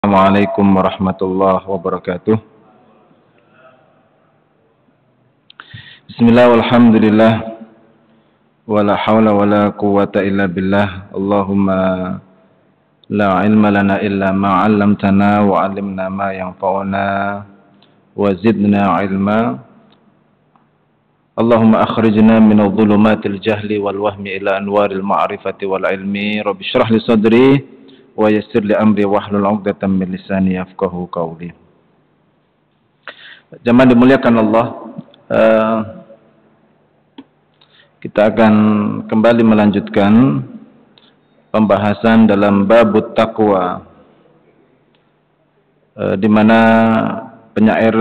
Assalamualaikum warahmatullahi wabarakatuh. Bismillah walhamdulillah wala hawla wala quwwata illa billah. Allahumma la ilma lana illa ma 'allamtana wa 'allimna ma yanfa'una wa zidna ilma. Allahumma akhrijna min adh-dhulumatil jahli wal wahmi ila anwaril ma'rifati wal ilmi. Rabbi shrah li sadri wa yassir li amri wahlul 'uqdatam min lisani yafqahu qawli. Jemaah dimuliakan Allah, kita akan kembali melanjutkan pembahasan dalam babut taqwa, di mana penyair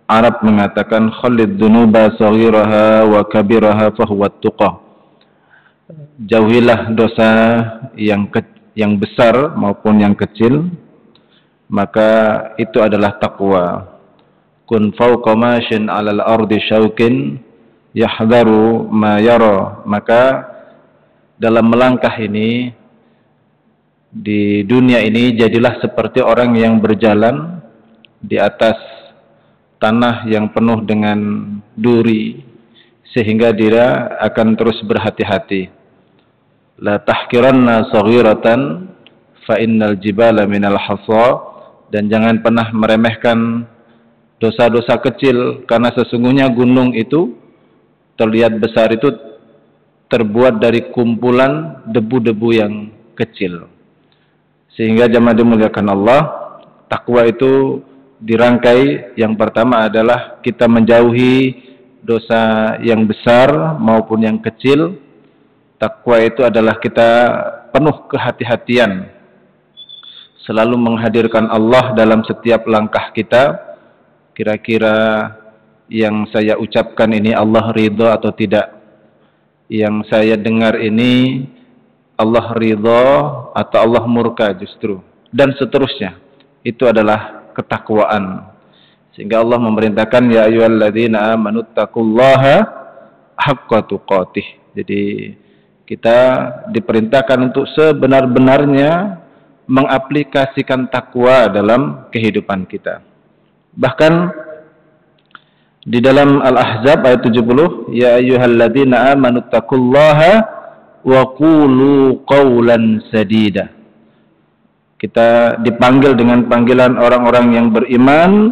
Arab mengatakan khalid dunuba saghiraha wa kabiraha fahuwa tuqa. Jauhilah dosa yang besar maupun yang kecil, maka itu adalah takwa. Kun fawqa mashin 'alal ardi syaukin yahdharu ma yara. Maka dalam melangkah ini di dunia ini jadilah seperti orang yang berjalan di atas tanah yang penuh dengan duri, sehingga dia akan terus berhati-hati. La tahkiranna saghiratan fa innal jibala minal hasa. Dan jangan pernah meremehkan dosa-dosa kecil, karena sesungguhnya gunung itu terlihat besar itu terbuat dari kumpulan debu-debu yang kecil. Sehingga jemaah dimuliakan Allah, takwa itu dirangkai, yang pertama adalah kita menjauhi dosa yang besar maupun yang kecil. Takwa itu adalah kita penuh kehati-hatian, selalu menghadirkan Allah dalam setiap langkah kita. Kira-kira yang saya ucapkan ini Allah ridha atau tidak? Yang saya dengar ini Allah ridha atau Allah murka justru? Dan seterusnya. Itu adalah ketakwaan. Sehingga Allah memerintahkan ya ayyuhalladzina amanu taqullaha haqqa tuqatih. Jadi kita diperintahkan untuk sebenar-benarnya mengaplikasikan takwa dalam kehidupan kita. Bahkan di dalam Al-Ahzab ayat 70, ya ayyuhalladzina amanu taqullaha wa qulu qawlan sadida. Kita dipanggil dengan panggilan orang-orang yang beriman,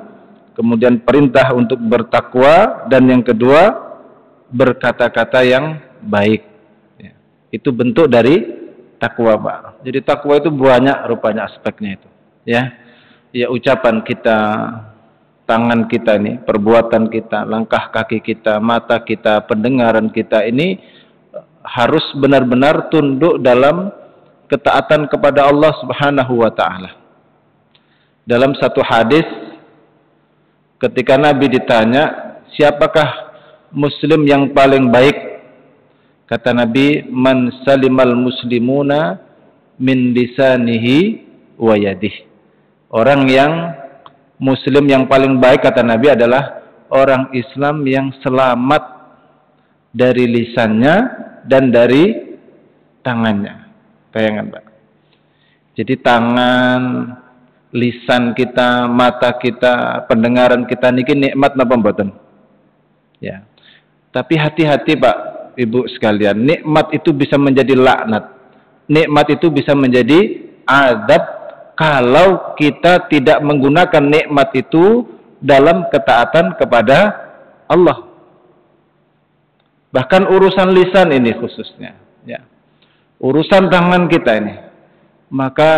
kemudian perintah untuk bertakwa, dan yang kedua berkata-kata yang baik. Itu bentuk dari takwa, Pak. Jadi takwa itu banyak rupanya aspeknya itu, ya. Ya, ucapan kita, tangan kita ini, perbuatan kita, langkah kaki kita, mata kita, pendengaran kita ini harus benar-benar tunduk dalam ketaatan kepada Allah Subhanahu wa taala. Dalam satu hadis, ketika Nabi ditanya, siapakah muslim yang paling baik? Kata Nabi, man salimal muslimuna min lisanihi wa yadihi. Orang yang muslim yang paling baik, kata Nabi, adalah orang Islam yang selamat dari lisannya dan dari tangannya. Bayangkan, Pak. Jadi tangan, lisan kita, mata kita, pendengaran kita niki nikmat napa mboten? Ya. Tapi hati-hati, Pak, Ibu sekalian, nikmat itu bisa menjadi laknat. Nikmat itu bisa menjadi azab kalau kita tidak menggunakan nikmat itu dalam ketaatan kepada Allah. Bahkan urusan lisan ini khususnya, ya. Urusan tangan kita ini. Maka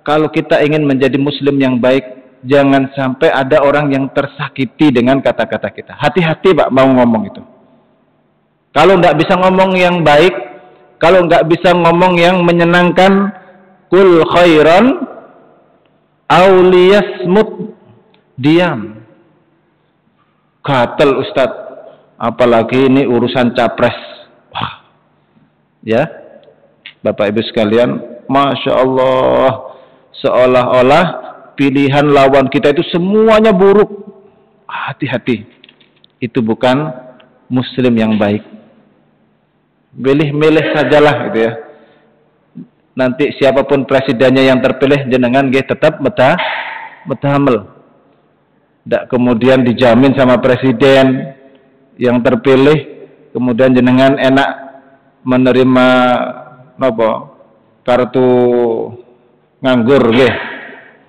kalau kita ingin menjadi muslim yang baik, jangan sampai ada orang yang tersakiti dengan kata-kata kita. Hati-hati, Pak, mau ngomong itu. Kalau nggak bisa ngomong yang baik, kalau nggak bisa ngomong yang menyenangkan, kul khairan aw liyasmut, diam. Gatel, Ustadz. Apalagi ini urusan capres. Wah. Ya, Bapak Ibu sekalian, Masya Allah, seolah-olah pilihan lawan kita itu semuanya buruk. Hati-hati, itu bukan muslim yang baik. Milih-milih sajalah gitu ya. nanti siapapun presidennya yang terpilih jenengan nggih tetap betahmel. Ndak kemudian dijamin sama presiden yang terpilih kemudian jenengan enak menerima napa kartu nganggur nggih.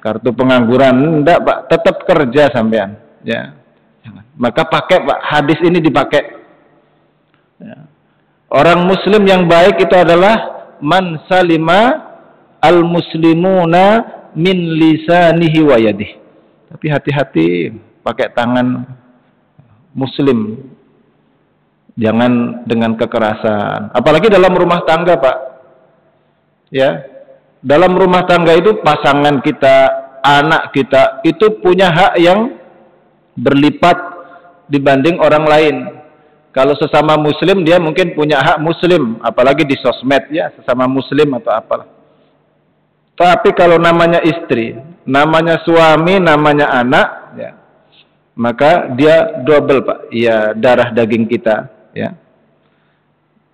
Kartu pengangguran ndak Pak, tetap kerja sampean ya. Maka pakai Pak, hadis ini dipakai. Ya. Orang muslim yang baik itu adalah man salima al muslimuna min lisanihi wa yadihi. Tapi hati-hati pakai tangan muslim. Jangan dengan kekerasan. Apalagi dalam rumah tangga, Pak. Ya. Dalam rumah tangga itu pasangan kita, anak kita itu punya hak yang berlipat dibanding orang lain. Kalau sesama muslim dia mungkin punya hak muslim, apalagi di sosmed ya, sesama muslim atau apalah. Tapi kalau namanya istri, namanya suami, namanya anak ya, maka dia double Pak, ya darah daging kita ya.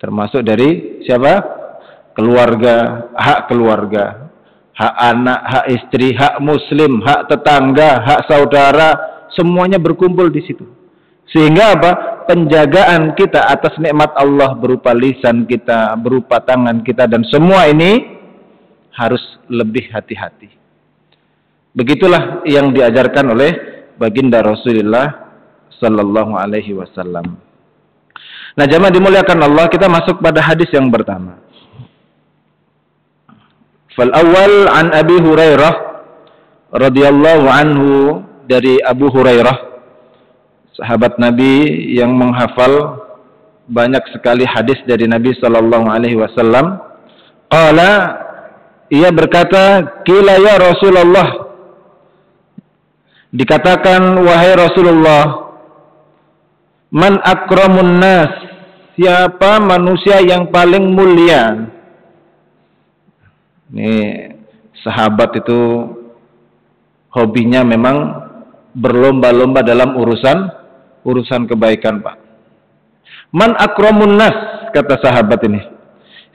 Termasuk dari siapa? Keluarga, hak keluarga, hak anak, hak istri, hak muslim, hak tetangga, hak saudara, semuanya berkumpul di situ. Sehingga apa? Penjagaan kita atas nikmat Allah berupa lisan kita, berupa tangan kita, dan semua ini harus lebih hati-hati. Begitulah yang diajarkan oleh baginda Rasulullah sallallahu alaihi wasallam. Nah, jamaah dimuliakan Allah, kita masuk pada hadis yang pertama. Fal awal an Abi Hurairah radhiyallahu anhu, dari Abu Hurairah, sahabat Nabi yang menghafal banyak sekali hadis dari Nabi sallallahu alaihi wasallam. Qala, ia berkata, qila ya Rasulullah, dikatakan wahai Rasulullah, man akramun nas, siapa manusia yang paling mulia? Ini sahabat itu hobinya memang berlomba-lomba dalam urusan kebaikan, Pak. Man akramun nas, kata sahabat ini.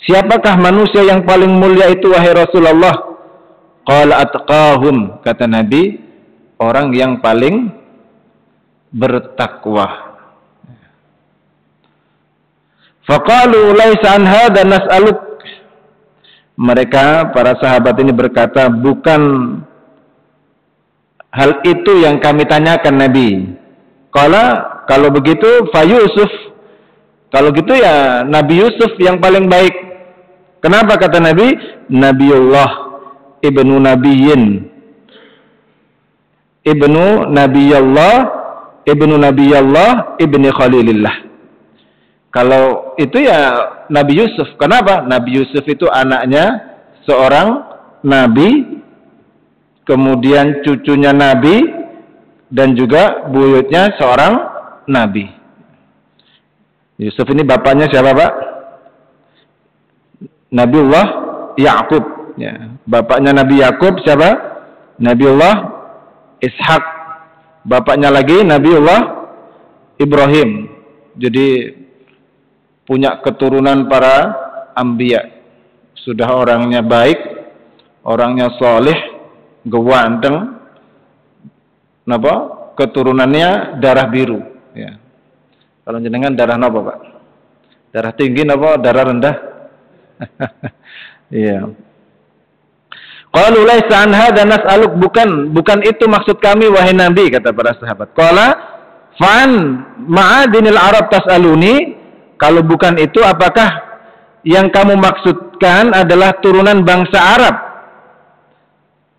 Siapakah manusia yang paling mulia itu wahai Rasulullah? Qala atqahum, kata Nabi, orang yang paling bertakwa. Faqalu laisa an hadha nas'aluk. Mereka, para sahabat ini berkata, bukan hal itu yang kami tanyakan Nabi. Kalau begitu, fa Yusuf. Kalau gitu ya Nabi Yusuf yang paling baik. Kenapa kata Nabi? Nabiullah ibnu Nabiyyin. Ibnu Nabiyallah ibni Khalilillah. Kalau itu ya Nabi Yusuf. Kenapa? Nabi Yusuf itu anaknya seorang nabi, kemudian cucunya nabi, dan juga buyutnya seorang nabi. Yusuf ini bapaknya siapa, Pak? Nabiullah Ya'qub ya. Bapaknya Nabi Ya'qub siapa? Nabiullah Ishak. Bapaknya lagi Nabiullah Ibrahim. Jadi punya keturunan para anbiya. Sudah orangnya baik, orangnya soleh, gewanteng. Napa? Keturunannya darah biru ya. Kalau jenengan darah napa, Pak? Darah tinggi napa darah rendah? Iya. Qalu laisa an hadza nas'aluk, bukan itu maksud kami wahai Nabi, kata para sahabat. Qala fa'an ma'adinil Arab tas'aluni. Kalau bukan itu, apakah yang kamu maksudkan adalah turunan bangsa Arab?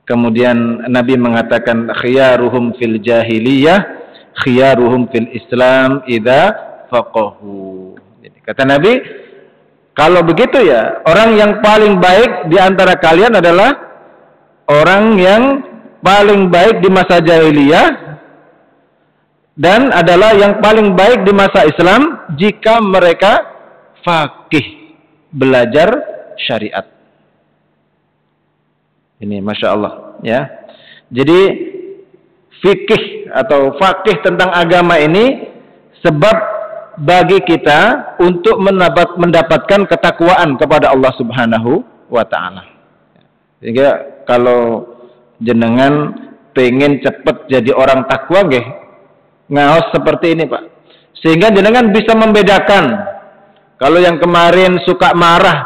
Kemudian Nabi mengatakan, khiyaruhum fil jahiliyah, khiyaruhum fil Islam idza faqahu. Jadi kata Nabi, kalau begitu ya, orang yang paling baik di antara kalian adalah orang yang paling baik di masa jahiliyah, dan adalah yang paling baik di masa Islam jika mereka faqih, belajar syariat. Ini Masya Allah ya. Jadi fikih atau faqih tentang agama ini sebab bagi kita untuk mendapatkan ketakwaan kepada Allah Subhanahu wa ta'ala. Sehingga kalau jenengan pengen cepet jadi orang takwa nggih, ngaos seperti ini Pak. Sehingga jenengan bisa membedakan. Kalau yang kemarin suka marah,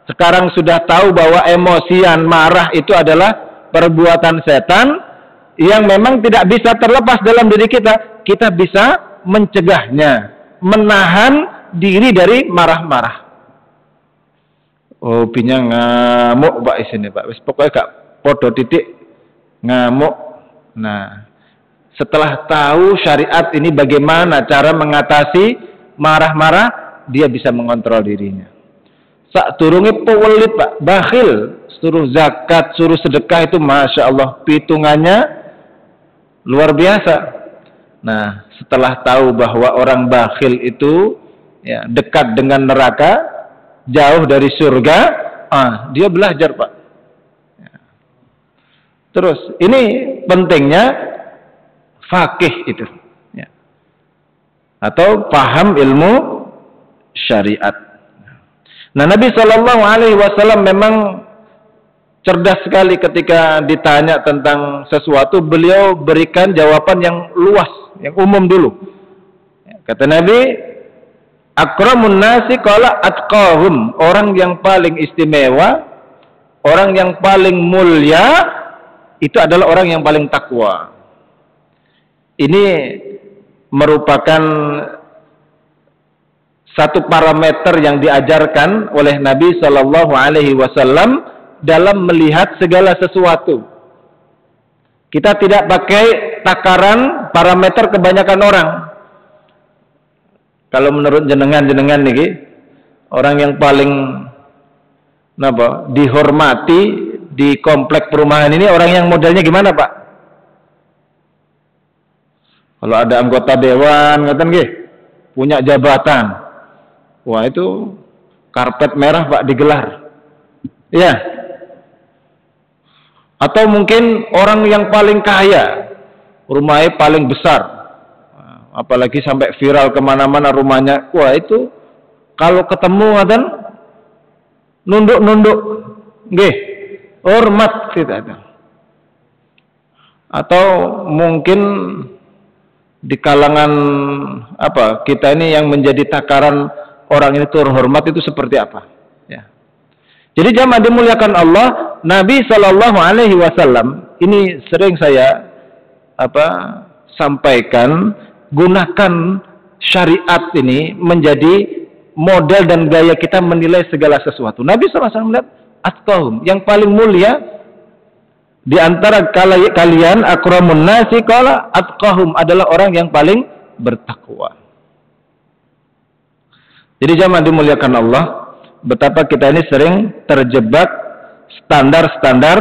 sekarang sudah tahu bahwa emosian marah itu adalah perbuatan setan yang memang tidak bisa terlepas dalam diri kita. Kita bisa mencegahnya, menahan diri dari marah-marah. Hobinya ngamuk Pak isine Pak. Wis pokoknya gak podo titik ngamuk. Nah, setelah tahu syariat ini bagaimana cara mengatasi marah-marah, dia bisa mengontrol dirinya. Sak turungi pewelit Pak, bakhil, suruh zakat, suruh sedekah itu Masya Allah, hitungannya luar biasa. Nah, setelah tahu bahwa orang bakhil itu ya, dekat dengan neraka, jauh dari surga, dia belajar Pak. Ya. Terus, ini pentingnya fakih itu, ya. Atau paham ilmu syariat. Nah, Nabi Shallallahu Alaihi Wasallam memang cerdas sekali ketika ditanya tentang sesuatu, beliau berikan jawaban yang luas, yang umum dulu. Kata Nabi, akramun nasi qala atqahum, orang yang paling istimewa, orang yang paling mulia itu adalah orang yang paling takwa. Ini merupakan satu parameter yang diajarkan oleh Nabi Shallallahu Alaihi Wasallam dalam melihat segala sesuatu. Kita tidak pakai takaran parameter kebanyakan orang. Kalau menurut jenengan nih, orang yang paling dihormati di komplek perumahan ini orang yang modelnya gimana Pak? Kalau ada anggota dewan, ngaten nggih, punya jabatan, wah itu karpet merah Pak digelar, ya. Atau mungkin orang yang paling kaya, rumahnya paling besar, apalagi sampai viral kemana-mana rumahnya, wah itu kalau ketemu ngaten nunduk, nggih, hormat kita. Atau mungkin di kalangan kita ini yang menjadi takaran orang ini terhormat itu seperti apa? Ya. Jadi jamaah dimuliakan Allah, Nabi Shallallahu Alaihi Wasallam ini sering saya sampaikan, gunakan syariat ini menjadi model dan gaya kita menilai segala sesuatu. Nabi SAW melihat atqahum, yang paling mulia di antara kalian, akramun nasi qala atqahum, adalah orang yang paling bertakwa. Jadi jamaah dimuliakan Allah, betapa kita ini sering terjebak standar-standar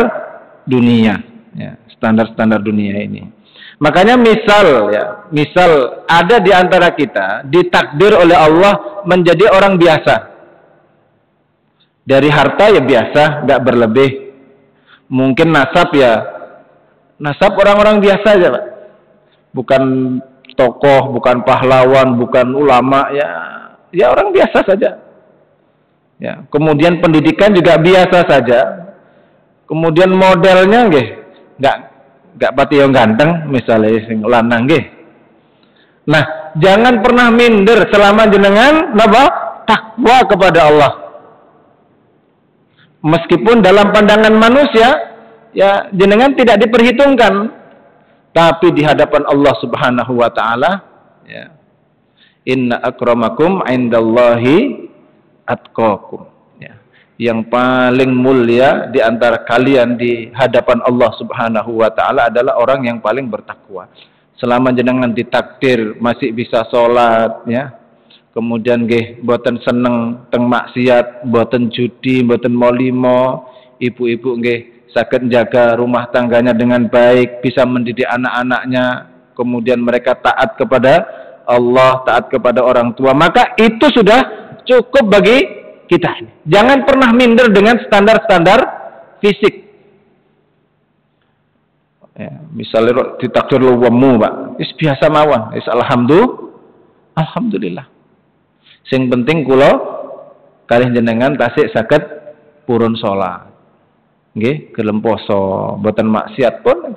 dunia, ya, standar-standar dunia ini. Makanya misal ada di antara kita ditakdir oleh Allah menjadi orang biasa. Dari harta ya biasa, nggak berlebih. Mungkin nasab orang-orang biasa aja Pak. Bukan tokoh, bukan pahlawan, bukan ulama, ya orang biasa saja. Ya, kemudian pendidikan juga biasa saja. Kemudian modelnya nggak pati yang ganteng, misalnya sing lanang nggih. Nah, jangan pernah minder selama jenengan takwa kepada Allah. Meskipun dalam pandangan manusia, ya jenengan tidak diperhitungkan, tapi di hadapan Allah Subhanahu wa taala, ya. Inna akramakum indallahi atqakum. Ya. Yang paling mulia di antara kalian di hadapan Allah Subhanahu wa taala adalah orang yang paling bertakwa. Selama jenengan ditakdir masih bisa sholat, ya. Kemudian nggih mboten seneng teng maksiat, mboten judi, mboten molimo, ibu-ibu nggih saged jaga rumah tangganya dengan baik, bisa mendidik anak-anaknya, kemudian mereka taat kepada Allah, taat kepada orang tua, maka itu sudah cukup bagi kita. Jangan pernah minder dengan standar-standar fisik. Ya, misalnya ditakdir luwemu, Pak, wis biasa mawon, wis alhamdulillah. Sing penting kula kalih jenengan tasik saged purun salat. Nggih, gelem poso, mboten maksiat pun.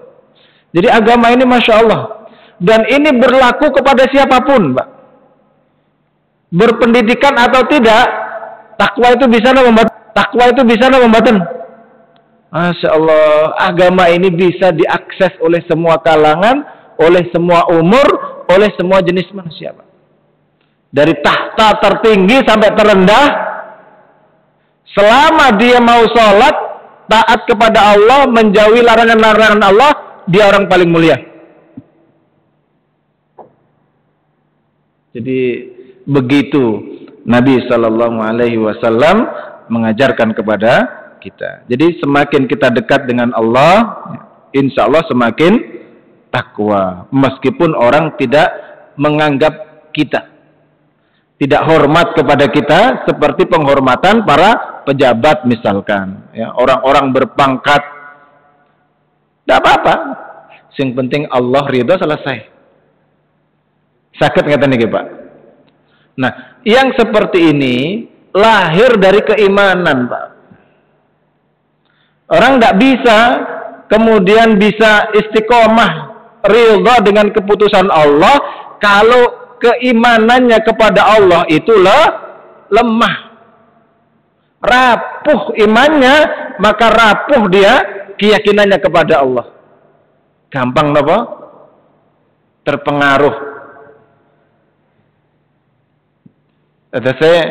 Jadi agama ini Masya Allah. Dan ini berlaku kepada siapapun, Pak. Berpendidikan atau tidak, takwa itu bisa membuat Masya Allah, agama ini bisa diakses oleh semua kalangan, oleh semua umur, oleh semua jenis manusia, Pak. Dari tahta tertinggi sampai terendah, selama dia mau sholat, taat kepada Allah, menjauhi larangan-larangan Allah, dia orang paling mulia. Jadi begitu Nabi SAW mengajarkan kepada kita. Jadi semakin kita dekat dengan Allah, insya Allah semakin takwa. Meskipun orang tidak menganggap kita, tidak hormat kepada kita seperti penghormatan para pejabat misalkan, ya, orang-orang berpangkat, tidak apa-apa. Yang penting Allah ridho, selesai. Sakit ngeten niki, Pak. Nah, yang seperti ini lahir dari keimanan, Pak. Orang tidak bisa kemudian bisa istiqomah ridha dengan keputusan Allah kalau keimanannya kepada Allah itulah lemah, rapuh imannya, maka rapuh dia keyakinannya kepada Allah. Gampang apa? Terpengaruh. Saya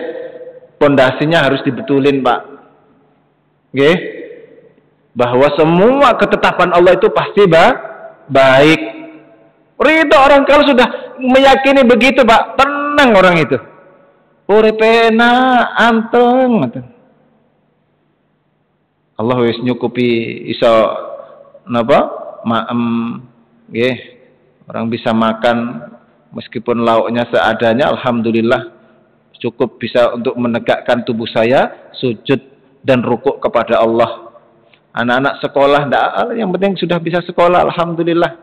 pondasinya harus dibetulin, Pak. Oke? Bahwa semua ketetapan Allah itu pasti baik. Ridho orang kalau sudah meyakini begitu, Pak, tenang orang itu. Uripena anteng. Allah wis nyukupi iso napa? Nggih. Orang bisa makan meskipun lauknya seadanya, alhamdulillah cukup bisa untuk menegakkan tubuh saya, sujud dan rukuk kepada Allah. Anak-anak sekolah, yang penting sudah bisa sekolah, alhamdulillah.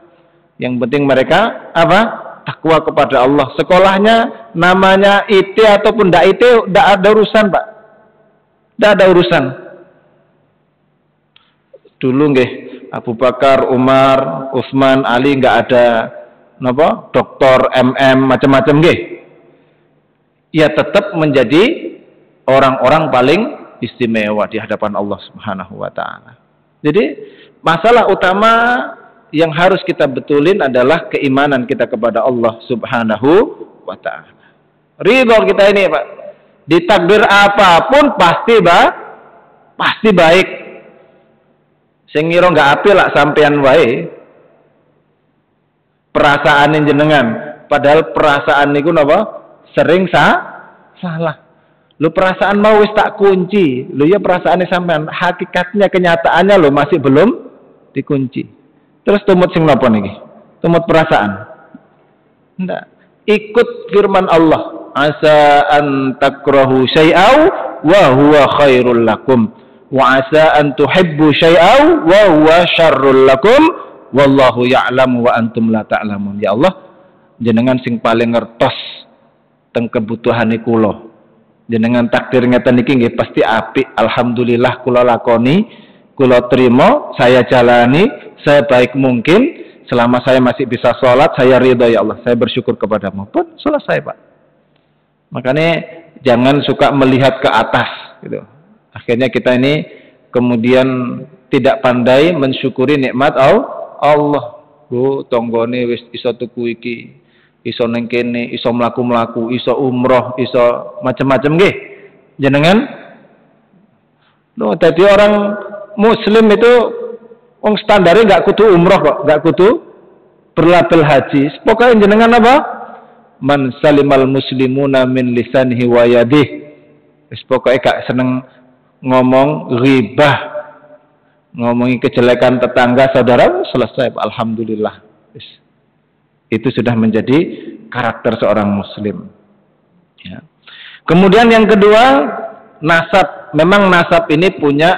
Yang penting mereka apa? Takwa kepada Allah. Sekolahnya namanya IT ataupun tidak IT, tidak ada urusan, Pak. Tidak ada urusan. Dulu nggih, Abu Bakar, Umar, Utsman, Ali nggak ada napa? Doktor, MM, macam-macam nggih. Ya tetap menjadi orang-orang paling istimewa di hadapan Allah Subhanahu wa taala. Jadi masalah utama yang harus kita betulin adalah keimanan kita kepada Allah Subhanahu wa taala. Ridho kita ini, Pak. Ditakdir apapun pasti baik. Sing ngira enggak apik lak sampean wae. Perasaan jenengan, padahal perasaan niku napa? Sering salah. Lu perasaan mau wis tak kunci. Lu ya perasaannya sampean, hakikatnya kenyataannya lo masih belum dikunci. Terus tumut sing napa niki? Tumut perasaan. Ndak. Ikut firman Allah, asa an takrahu syai'aw wa huwa khairul lakum wa asa an tuhibbu syai'aw wa huwa syarrul lakum wallahu ya'lamu wa antum la ta'lamun. Ya Allah, jenengan sing paling ngertos teng kebutuhane kula. Jenengan takdir ngeten niki nggih pasti apik. Alhamdulillah kula lakoni, kula trima, saya jalani sebaik mungkin. Selama saya masih bisa sholat, saya ridha ya Allah. Saya bersyukur kepadamu. Pun selesai, Pak. Makanya jangan suka melihat ke atas gitu. Akhirnya kita ini kemudian tidak pandai mensyukuri nikmat Allah. Bu, tonggone wis iso tuku iki, iso neng kene, iso mlaku-mlaku, iso umroh, iso macam-macam nggih. Jenengan tadi orang muslim itu wong standarnya nggak kudu umroh kok, nggak kudu berlabel haji. Pokoknya jenengan apa? Man salimal muslimuna min lisanihi wa yadihi. Wis pokoke gak seneng ngomong ghibah, ngomongi kejelekan tetangga saudara, selesai, alhamdulillah. Itu sudah menjadi karakter seorang muslim. Ya. Kemudian yang kedua, nasab. Memang nasab ini punya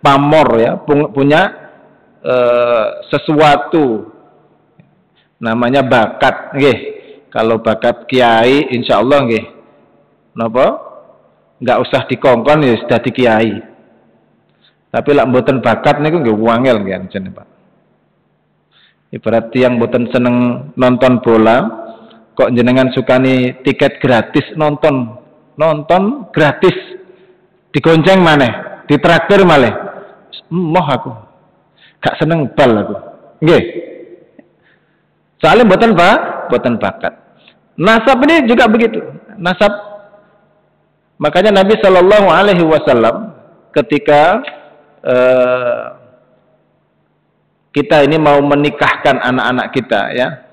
pamor ya, punya sesuatu namanya bakat nggih. Kalau bakat kiai insyaallah nggih napa enggak usah dikongkon ya sudah di kiai. Tapi lak mboten bakat niku nggih wangel nggih jenenge Pak. Ibarat tiyang mboten seneng nonton bola, kok jenengan sukani tiket gratis nonton gratis, digonceng maneh, ditraktir malih. Moh aku gak seneng bal aku. Nggih. Soalnya mboten bakat. Nasab ini juga begitu. Nasab. Makanya Nabi Shallallahu Alaihi Wasallam ketika kita ini mau menikahkan anak-anak kita, ya,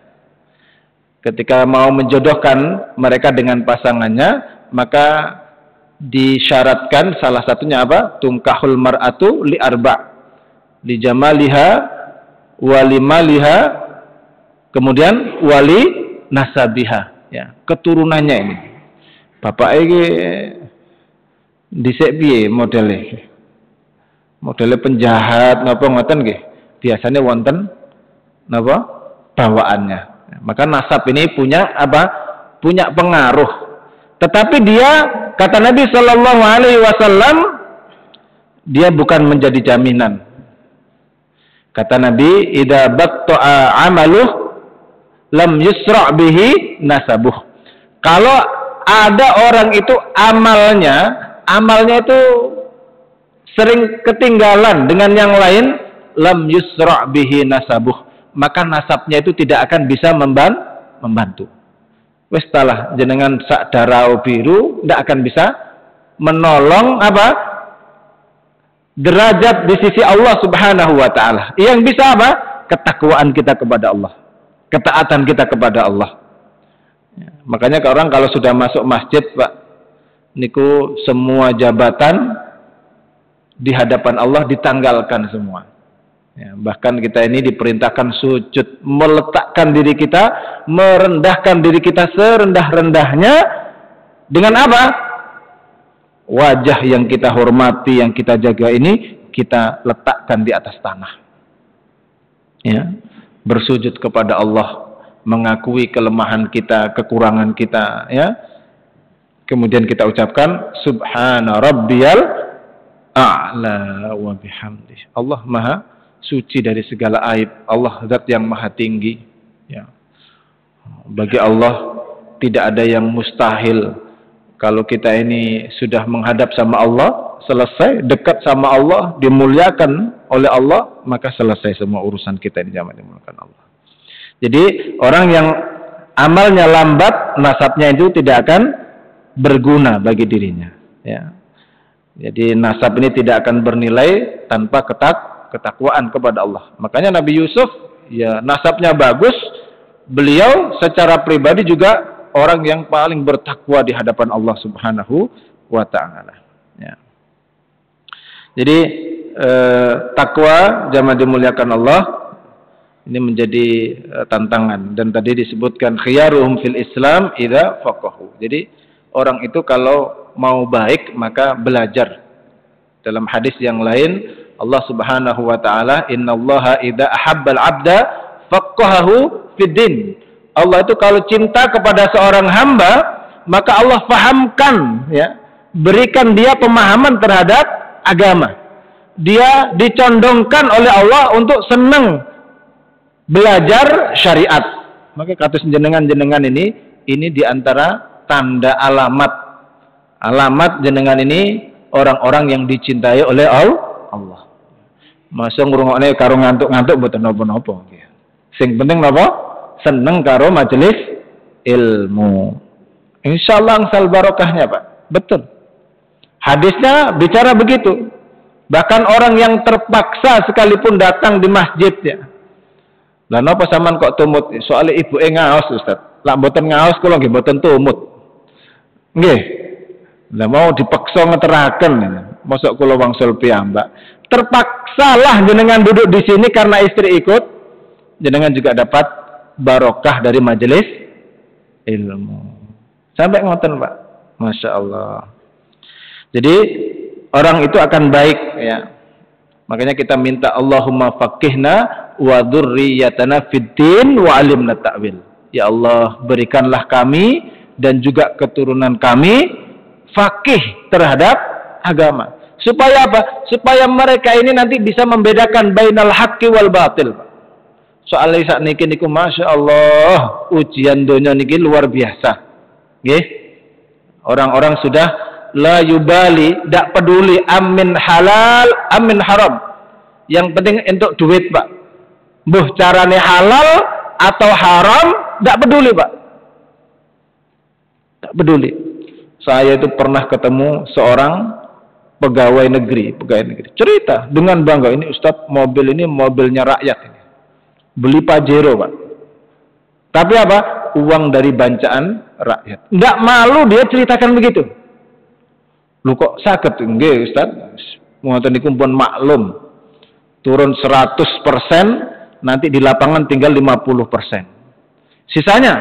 ketika mau menjodohkan mereka dengan pasangannya, maka disyaratkan salah satunya apa? Tungkahul mar'atu li arba', li jamaliha, wali maliha, kemudian wali nasabiha, ya, keturunannya ini. Bapak iki dhisik piye modele penjahat napa ngoten nggih. Biasanya wonten napa bawaannya. Maka nasab ini punya apa? Punya pengaruh. Tetapi dia, kata Nabi Shallallahu Alaihi Wasallam, dia bukan menjadi jaminan. Kata Nabi, "Idza batta'a 'amaluh lam yusra' bihi nasabuh." Kalau ada orang itu amalnya itu sering ketinggalan dengan yang lain, lam yusra' bihi nasabuh, maka nasabnya itu tidak akan bisa membantu. Wis talah jenengan sak darau biru ndak akan bisa menolong apa? Derajat di sisi Allah Subhanahu wa taala. Yang bisa apa? Ketakwaan kita kepada Allah. Ketaatan kita kepada Allah. Ya, makanya orang kalau sudah masuk masjid, Pak, niku semua jabatan di hadapan Allah ditanggalkan semua. Ya, bahkan kita ini diperintahkan sujud, meletakkan diri kita, merendahkan diri kita serendah-rendahnya. Dengan apa? Wajah yang kita hormati, yang kita jaga ini, kita letakkan di atas tanah. Ya, bersujud kepada Allah, mengakui kelemahan kita, kekurangan kita. Ya, kemudian kita ucapkan Subhana Rabbiyal A'la wa bihamdih. Allah Maha suci dari segala aib. Allah zat yang maha tinggi, ya. Bagi Allah tidak ada yang mustahil. Kalau kita ini sudah menghadap sama Allah, selesai, dekat sama Allah, dimuliakan oleh Allah, maka selesai semua urusan kita ini, jamaah dimuliakan Allah. Jadi orang yang amalnya lambat, nasabnya itu tidak akan berguna bagi dirinya, ya. Jadi nasab ini tidak akan bernilai tanpa ketakwaan kepada Allah. Makanya Nabi Yusuf, ya, nasabnya bagus. Beliau secara pribadi juga orang yang paling bertakwa di hadapan Allah Subhanahu wa taala. Ya. Jadi takwa jamaah dimuliakan Allah ini menjadi tantangan, dan tadi disebutkan khiyaruhum fil Islam idza faqahu. Jadi orang itu kalau mau baik maka belajar. Dalam hadis yang lain Allah Subhanahu wa taala, innallaha idza ahabbal 'abda faqahahu fid din. Allah itu kalau cinta kepada seorang hamba, maka Allah fahamkan, ya, berikan dia pemahaman terhadap agama. Dia dicondongkan oleh Allah untuk senang belajar syariat. Maka kata jenengan ini diantara tanda alamat jenengan ini orang-orang yang dicintai oleh Allah. Masa ngrungokne karo ngantuk-ngantuk mboten napa-napa. Sing penting napa? Seneng karo majelis ilmu. Insyaallah angsal barokahnya, Pak. Betul. Hadisnya bicara begitu. Bahkan orang yang terpaksa sekalipun datang di masjid, ya. Lah napa sampean kok tumut? Soale ibuke ngaos, Ustaz. Lah mboten ngaos kula nggih mboten tumut. Nggih. Lah mau dipaksa ngeteraken. Mosok kula wangsul piyambak. Terpaksalah jenengan duduk di sini karena istri ikut. Jenengan juga dapat barokah dari majelis ilmu. Sampai ngoten, Pak. Masya Allah. Jadi orang itu akan baik, ya. Makanya kita minta Allahumma faqihna wa dzurriyyatana fiddin wa alimna ta'wil. Ya Allah, berikanlah kami dan juga keturunan kami faqih terhadap agama, Supaya apa? Supaya mereka ini nanti bisa membedakan bainal haqqi wal batil. Soalnya saat niki niku Masya Allah, ujian dunia niki luar biasa. Nggih. Orang-orang sudah la yubali, tidak peduli amin halal, amin haram. Yang penting untuk duit, Pak. Buh carane halal atau haram, tidak peduli, Pak. Tak peduli. Saya itu pernah ketemu seorang pegawai negeri. Cerita dengan bangga, ini Ustadz, mobil ini mobilnya rakyat ini. Beli Pajero, Pak. Tapi apa? Uang dari bancaan rakyat. Nggak malu dia ceritakan begitu. Lu kok sakit? Nggih, Ustadz. Ngoten niku pun maklum. Turun 100%, nanti di lapangan tinggal 50%. Sisanya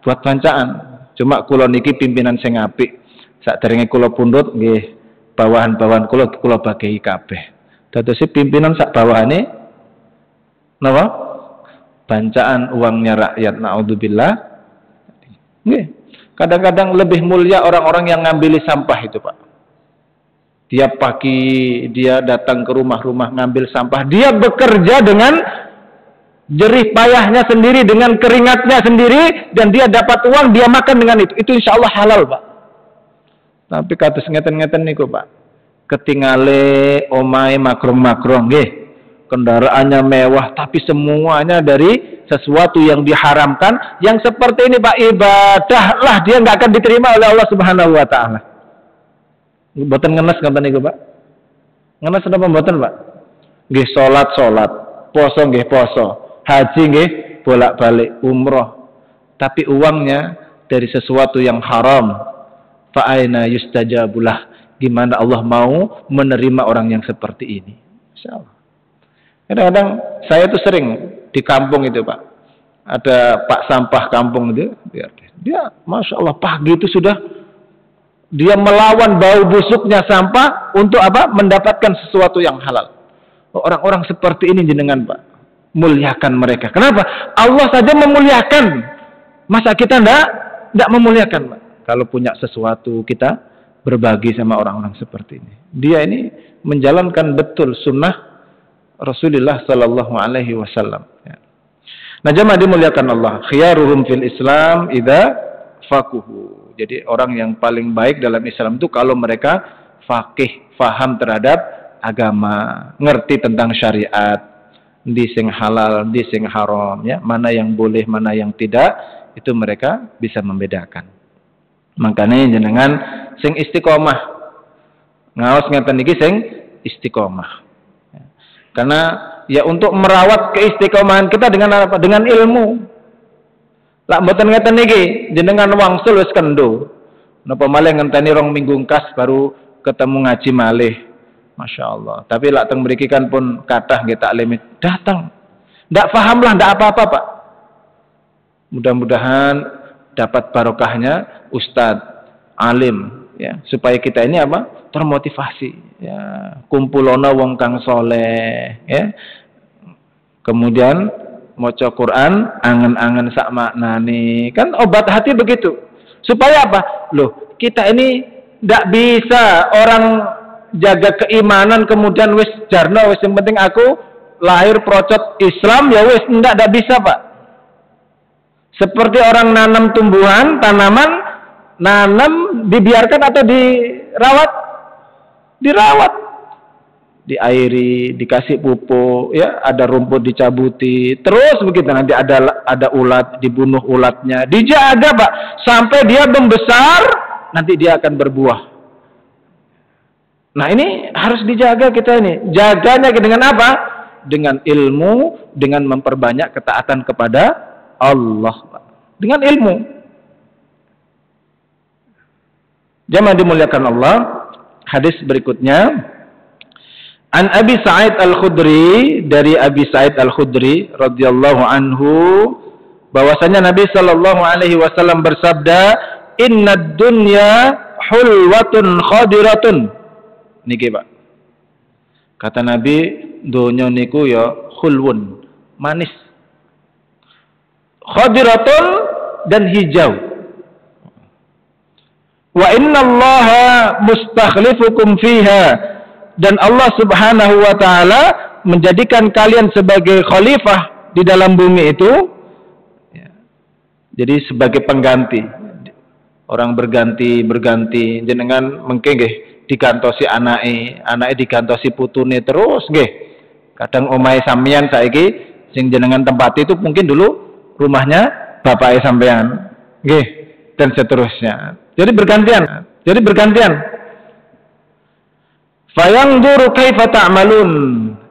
buat bancaan. Cuma kula niki pimpinan sing apik. Sakderenge kula pundhut nggih bawahan-bawahan kula bagi kabeh. Dados pimpinan sak bawahane napa? Bancaan uangnya rakyat. Naudzubillah. Nggih. Kadang-kadang lebih mulia orang-orang yang ngambil sampah itu, Pak. Tiap pagi dia datang ke rumah-rumah ngambil sampah. Dia bekerja dengan jerih payahnya sendiri, dengan keringatnya sendiri, dan dia dapat uang, dia makan dengan itu. Itu insya Allah halal, Pak. Tapi kados ngeten-ngeten niku, Pak. Ketingale omahe makrong-makrong, nggih. Kendaraannya mewah, tapi semuanya dari sesuatu yang diharamkan. Yang seperti ini, Pak, ibadahlah dia nggak akan diterima oleh Allah Subhanahu wa taala. Mboten ngenes ngoten niku, Pak. Ngenes napa mboten, Pak? Nggih salat, poso nggih poso. Haji nggih bolak-balik, umroh, tapi uangnya dari sesuatu yang haram. Fa aina yustajabulah, gimana Allah mau menerima orang yang seperti ini? Insyaallah. Kadang-kadang saya tuh sering di kampung itu, Pak. Ada Pak Sampah kampung itu, dia Masya Allah pagi itu sudah dia melawan bau busuknya sampah untuk apa? Mendapatkan sesuatu yang halal. Orang-orang seperti ini jenengan, Pak, muliakan mereka. Kenapa? Allah saja memuliakan. Masa kita enggak memuliakan, Pak? Kalau punya sesuatu kita berbagi sama orang-orang seperti ini. Dia ini menjalankan betul sunnah Rasulullah sallallahu alaihi wasallam. Nah, jemaah dimuliakan Allah, khiyaruhum fil Islam idza faquhu. Jadi orang yang paling baik dalam Islam itu kalau mereka faqih, faham terhadap agama, ngerti tentang syariat, di sing halal, di sing haram, ya, mana yang boleh, mana yang tidak, itu mereka bisa membedakan. Makanya jenengan sing istiqomah, ngaos ngeten iki sing istiqomah. Karena ya untuk merawat keistiqomahan kita dengan apa? Dengan ilmu. Lak mboten ngeten niki, jenengan wangsul wis kendo. Napa malih ngenteni rong minggu kas baru ketemu ngaji malih. Masya Allah. Tapi lak teng mriki kan pun kathah nggih taklim datang. Ndak paham lah, ndak apa-apa, Pak. Mudah-mudahan dapat barokahnya ustadz, alim, ya, supaya kita ini apa? Termotivasi, ya, kumpulono wong kang soleh, ya. Kemudian maca Quran angen-angen sak maknane, kan obat hati begitu. Supaya apa? Loh, kita ini ndak bisa orang jaga keimanan kemudian wis jarno, wis yang penting aku lahir procot Islam ya wis, ndak bisa, Pak. Seperti orang nanam tumbuhan, tanaman, nanam dibiarkan atau dirawat? Dirawat, diairi, dikasih pupuk, ya, ada rumput dicabuti, terus begitu, nanti ada ulat, dibunuh ulatnya, dijaga, Pak, sampai dia membesar, nanti dia akan berbuah. Nah, ini harus dijaga kita ini. Jaganya dengan apa? Dengan ilmu, dengan memperbanyak ketaatan kepada Allah, Pak. Dengan ilmu. Jamaah dimuliakan Allah. Hadis berikutnya, an Abi Sa'id Al-Khudri, dari Abi Sa'id Al-Khudri radhiyallahu anhu, bahwasanya Nabi sallallahu alaihi wasallam bersabda, "Innad dunya hulwatun khadiratun." Niki, Pak. Kata Nabi, donya niku ya khulwun, manis. Khadiratun, dan hijau. Wa innallaha mustakhlifukum fiha, dan Allah Subhanahu wa taala menjadikan kalian sebagai khalifah di dalam bumi itu. Jadi sebagai pengganti. Orang berganti jenengan mengke nggih digantosi anake digantosi putune terus nggih. Kadang omahe sampeyan saiki sing jenengan tempati itu mungkin dulu rumahnya bapake sampeyan. Nggih, dan seterusnya. Jadi bergantian. Fayanzuru kaifa ta'malun,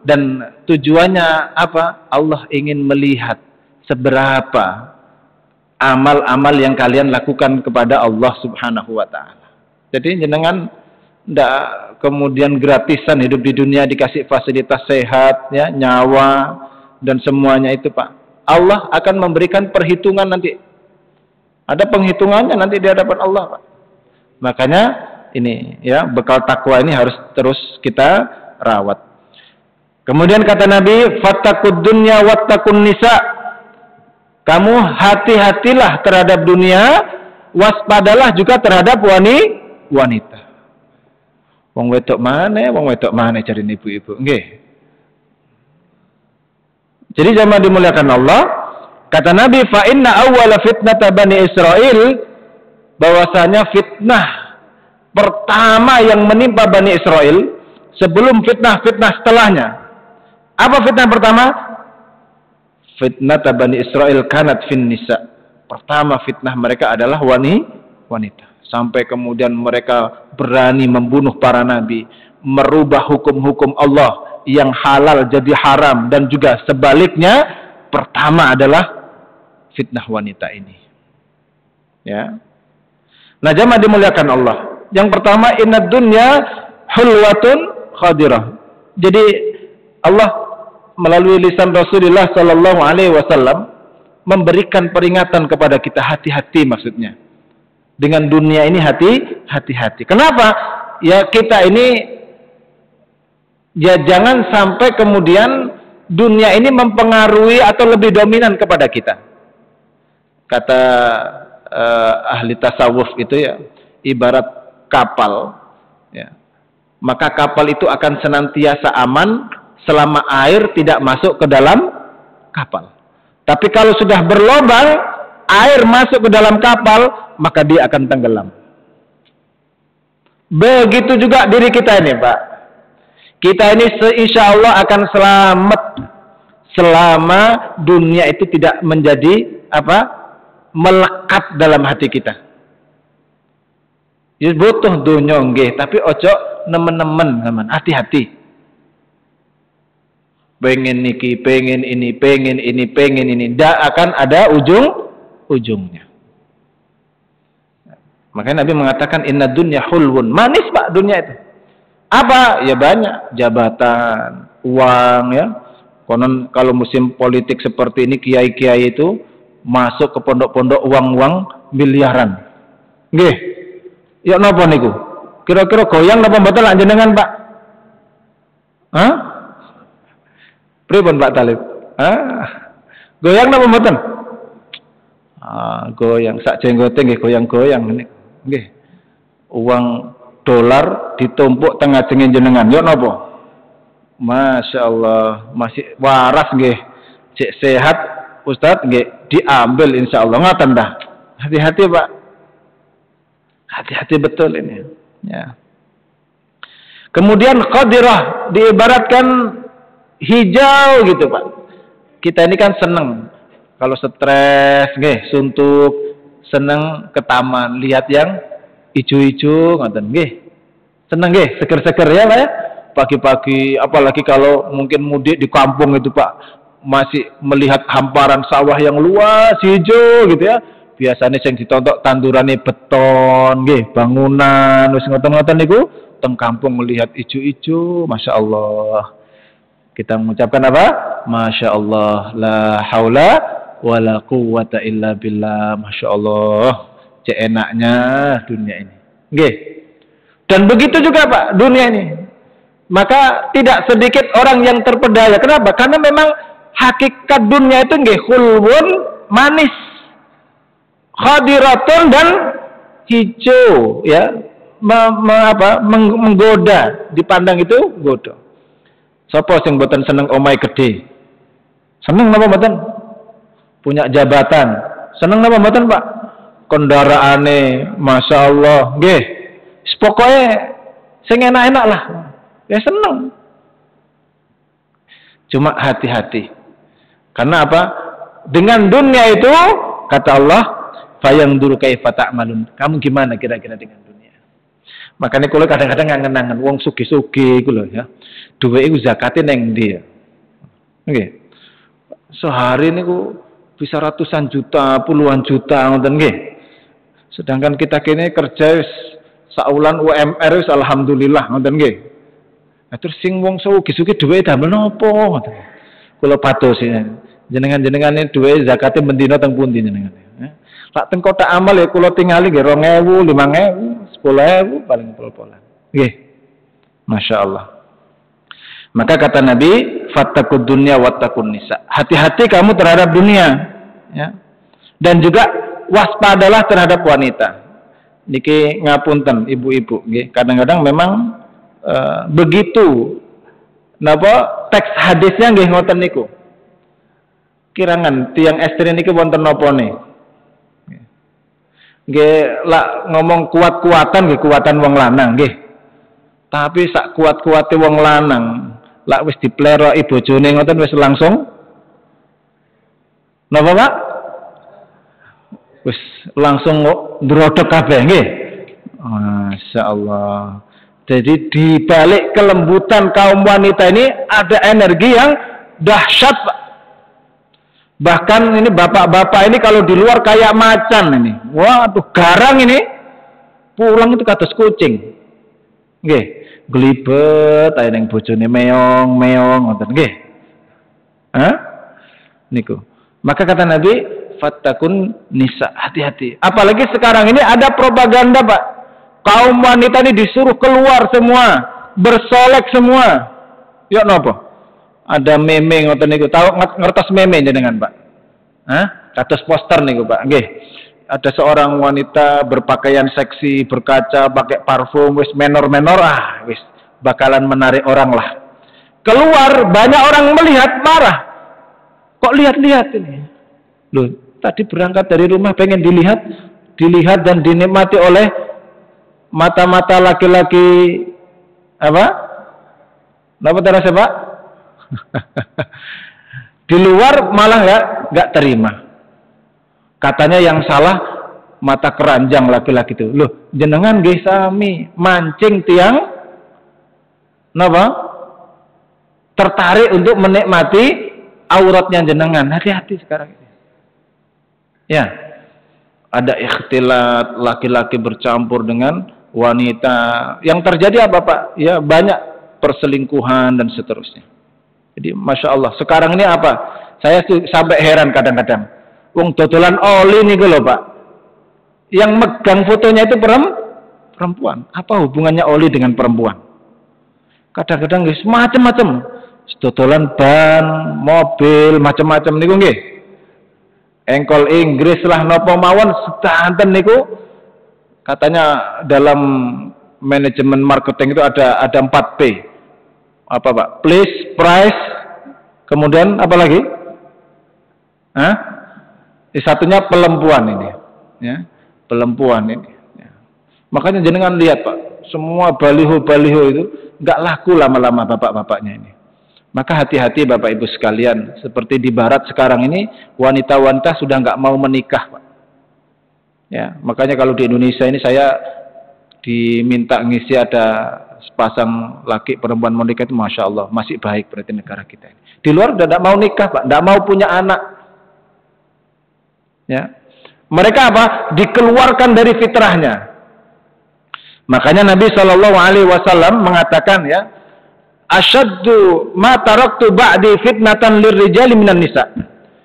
dan tujuannya apa? Allah ingin melihat seberapa amal-amal yang kalian lakukan kepada Allah Subhanahu wa taala. Jadi jenengan ndak kemudian gratisan hidup di dunia, dikasih fasilitas sehat ya, nyawa dan semuanya itu, Pak. Allah akan memberikan perhitungan nanti. Ada penghitungannya nanti di hadapan Allah, Pak. Makanya ini ya, bekal takwa ini harus terus kita rawat. Kemudian kata Nabi, fattaqud dunya wattaqun nisa. Kamu hati-hatilah terhadap dunia, waspadalah juga terhadap wanita. Wong wedok mana cari ibu-ibu. Nggih. Jadi jamaah dimuliakan Allah, kata Nabi, fa inna awwala fitnata Bani Israil, bahwasanya fitnah pertama yang menimpa Bani Israel sebelum fitnah-fitnah setelahnya. Apa fitnah pertama? Fitnah Bani Israel kanat fin nisa. Pertama fitnah mereka adalah wanita. Sampai kemudian mereka berani membunuh para nabi, merubah hukum-hukum Allah yang halal jadi haram, dan juga sebaliknya. Pertama adalah fitnah wanita ini. Ya. Nah, jamaah dimuliakan Allah. Yang pertama, innad dunya hulwatun khadirah. Jadi Allah melalui lisan Rasulullah sallallahu alaihi wasallam memberikan peringatan kepada kita, hati-hati maksudnya. Dengan dunia ini hati-hati. Kenapa? Ya kita ini ya jangan sampai kemudian dunia ini mempengaruhi atau lebih dominan kepada kita. Kata ahli tasawuf itu ya, ibarat kapal ya. Maka kapal itu akan senantiasa aman selama air tidak masuk ke dalam kapal. Tapi kalau sudah berlobang, air masuk ke dalam kapal, maka dia akan tenggelam. Begitu juga diri kita ini, Pak. Kita ini insya Allah akan selamat selama dunia itu tidak menjadi melekat dalam hati kita. Ya butuh dunya nggih, tapi ojo nemen-nemen, hati-hati. Pengen niki, pengen ini, tidak akan ada ujungnya. Makanya Nabi mengatakan inna dunya hulwun. Manis, Pak, dunia itu. Apa? Ya banyak, jabatan, uang ya. Konon kalau musim politik seperti ini, kiai-kiai itu masuk ke pondok-pondok uang-uang miliaran. Nggih. Ya napa niku? Kira-kira goyang napa mboten lak jenengan, Pak? Hah? Pripun Pak Talib? Goyang napa mboten? Goyang sak jenggote nggih goyang-goyang nggih. Uang dolar ditumpuk tengah jengin jenengan. Yo napa? Masya Allah, masih waras nggih. Cek sehat Ustaz nggih, diambil insyaallah. Ngoten dah. Hati-hati, Pak. Hati-hati betul ini. Ya. Kemudian qadirah diibaratkan hijau gitu, Pak. Kita ini kan seneng kalau stres, nggih, suntuk, seneng ke taman, lihat yang ijo-ijo, ngoten nggih. Seneng nggih, seger-seger ya, Pak ya. Pagi-pagi, apalagi kalau mungkin mudik di kampung itu, Pak, masih melihat hamparan sawah yang luas hijau gitu ya. Biasanya sing ditontok tandurane beton, nggih, bangunan, wis ngoten-ngoten niku, teng kampung melihat ijo-ijo, Masya Allah. Kita mengucapkan apa? Masya Allah, la haula wa la quwwata illa billah. Masya Allah, cek enaknya dunia ini. Nggih. Dan begitu juga, Pak, dunia ini. Maka tidak sedikit orang yang terpedaya. Kenapa? Karena memang hakikat dunia itu nggih hulwun, manis, khadiratun, dan hijau, ya, menggoda, dipandang itu goda. Sapa sing mboten seneng omahe gede? Seneng napa mboten? Punya jabatan. Seneng napa mboten, Pak? Kendaraane masyaallah, nggih. Pokoke sing enak-enak lah. Ya seneng. Cuma hati-hati. Karena apa? Dengan dunia itu kata Allah, "Fayanzuru kaifa ta'malun." Kamu gimana kira-kira dengan dunia? Makanya kalau kadang-kadang ngangen-angen wong sugih-sugih iku lho ya. Duwe iku zakate ning ndi ya? Nggih. Sehari niku bisa ratusan juta, puluhan juta ngoten nggih. Sedangkan kita kene kerja wis saulan UMR wis alhamdulillah ngoten nggih. Nah, terus sing wong sugih-sugih duwe damel napa ngoten. Kula pados jenengan-jenengan ini duwe zakate mendina teng pundi jenengan. Lak teng kotak amal ya kula tingali nggih 2000, 5000, 10000 paling pol-polan. Nggih. Masyaallah. Maka kata Nabi, fattaqud dunya wattaqun nisa. Hati-hati kamu terhadap dunia, ya. Dan juga waspadalah terhadap wanita. Niki ngapunten ibu-ibu nggih. Kadang-kadang memang begitu napa teks hadisnya nggih ngoten niku. Kirangan tiang estri niki wonten napa ne? Nggih lak ngomong kuat-kuatan nggih kuatan wong lanang nggih. Tapi sak kuat-kuate wong lanang lak wis dipleroki bojone ngoten wis langsung napa Pak? Wis langsung ndrodok kabeh nggih. Masyaallah. Jadi di balik kelembutan kaum wanita ini ada energi yang dahsyat, Pak. Bahkan ini bapak-bapak ini kalau di luar kayak macan ini. Waduh, garang ini. Pulang itu kados kucing. Nggih, glibet ae ning bojone meong-meong ngoten nggih. Hah? Niku. Maka kata Nabi, fattakun nisa, hati-hati. Apalagi sekarang ini ada propaganda, Pak. Kaum wanita ini disuruh keluar semua, bersolek semua. Ya napa? Ada meme ngoten niku. Tahu ngertos meme jenengan, Pak? Hah? Kados poster niku, Pak. Nggih. Ada seorang wanita berpakaian seksi, berkaca, pakai parfum, wis menor-menor, wis bakalan menarik orang lah. Keluar, banyak orang melihat, marah. Kok lihat-lihat ini? Loh, tadi berangkat dari rumah pengen dilihat dan dinikmati oleh mata-mata laki-laki apa? Napa terasa, Pak? Di luar malah nggak terima. Katanya yang salah mata keranjang laki-laki itu. Loh, jenengan nggih sami mancing tiang napa? Tertarik untuk menikmati auratnya jenengan. Hati-hati sekarang ini. Ya. Ada ikhtilat laki-laki bercampur dengan wanita. Yang terjadi apa, Pak? Ya, banyak perselingkuhan dan seterusnya. Jadi Masya Allah, sekarang ini apa? Saya sampai heran kadang-kadang. Wong dodolan oli nih loh, Pak. Yang megang fotonya itu perempuan. Apa hubungannya oli dengan perempuan? Kadang-kadang guys macam-macam. Dodolan ban, mobil, macam-macam niku nggih. Engkol Inggris lah napa mawon sedanten niku. Katanya dalam manajemen marketing itu ada 4P. Apa, Pak? Place, price, kemudian apa lagi? Hah? Satunya pelempuan ini, ya, pelempuan ini. Ya. Makanya jenengan lihat, Pak, semua baliho-baliho itu nggak laku lama-lama bapak-bapaknya ini. Maka hati-hati Bapak Ibu sekalian, seperti di Barat sekarang ini wanita-wanita sudah nggak mau menikah, Pak. Ya, makanya kalau di Indonesia ini saya diminta ngisi ada sepasang laki perempuan mau nikah itu Masya Allah masih baik berarti negara kita ini. Di luar udah tidak mau nikah, Pak, tidak mau punya anak. Ya, mereka apa? Dikeluarkan dari fitrahnya. Makanya Nabi Shallallahu Alaihi Wasallam mengatakan ya, asyaddu ma taraktu ba'di fitnatan lirrijali minan nisa.